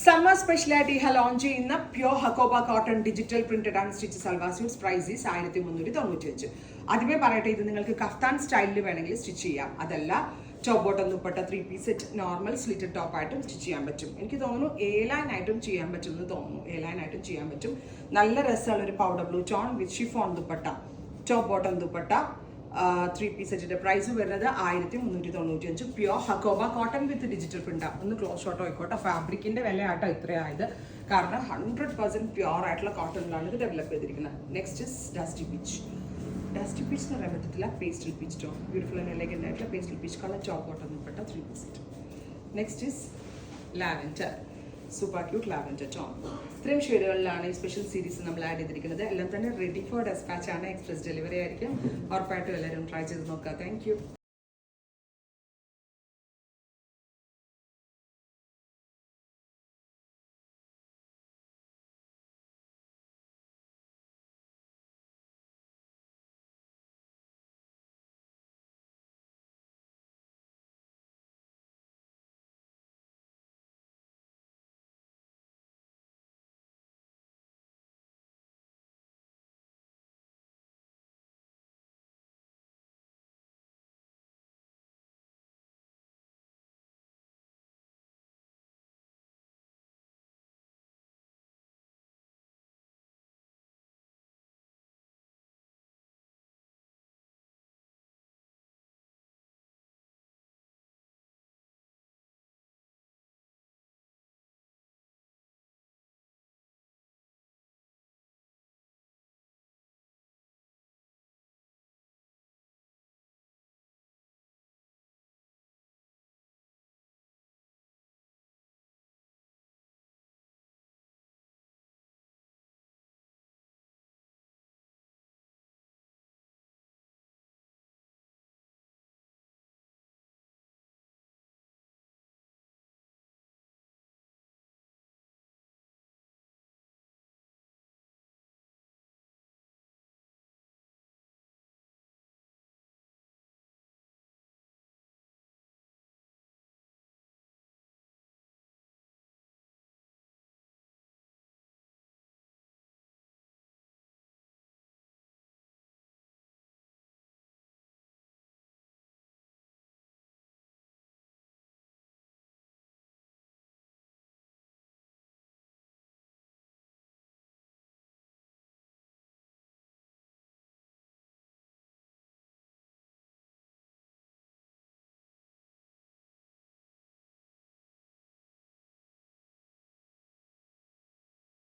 Summer സ്പെഷ്യലായിട്ട് ഈ launch ചെയ്യുന്ന pure hakoba cotton digital printed and stitch salwar suits price 1395. ആദ്യമേ പറയട്ടെ, ഇത് നിങ്ങൾക്ക് കഫ്താൻ സ്റ്റൈലിൽ വേണമെങ്കിൽ സ്റ്റിച്ച് ചെയ്യാം. അതല്ല top bottom dupatta 3-piece set normal slitted ടോപ്പായിട്ടും സ്റ്റിച്ച് ചെയ്യാൻ പറ്റും. എനിക്ക് തോന്നുന്നു A-line ആയിട്ടും ചെയ്യാൻ പറ്റും എന്ന് തോന്നുന്നു. A-line ആയിട്ടും ചെയ്യാൻ പറ്റും. നല്ല രസമുള്ള ഒരു പൗഡർ ബ്ലൂ ടോൺ വിത്ത് chiffon dupatta, top bottom dupatta 3-piece സെറ്റിന്റെ പ്രൈസ് വരുന്നത് 1395. പ്യോർ ഹക്കോബ കോട്ടൺ വിത്ത് ഡിജിറ്റൽ പ്രിന്റ്. ഒന്ന് ക്ലോസ് ഷോട്ടോ ആയിക്കോട്ടെ. ഫാബ്രിക്കിന്റെ വിലയാട്ടോ ഇത്രയായത്, കാരണം 100% പ്യോർ ആയിട്ടുള്ള കോട്ടണിലാണ് ഇത് ഡെവലപ്പ് ചെയ്തിരിക്കുന്നത്. Next is dusty peach. Dusty peach എന്ന് പറയാൻ പറ്റത്തില്ല, pastel peach tone. Beautiful and elegant ആയിട്ടുള്ള pastel peach colour top bottom dupatta 3-piece set. Next is lavender. Super cute lavender tone. ഇത്രയും ഷെയ്ഡുകളിലാണ് ഈ സ്പെഷ്യൽ സീരീസ് നമ്മൾ ആഡ് ചെയ്തിരിക്കുന്നത്. എല്ലാം തന്നെ റെഡി ഫോർ ഡെസ്പാച്ച് ആണ്. എക്സ്പ്രസ് ഡെലിവറി ആയിരിക്കും. ഉറപ്പായിട്ടും എല്ലാവരും ട്രൈ ചെയ്ത് നോക്കുക. Thank you.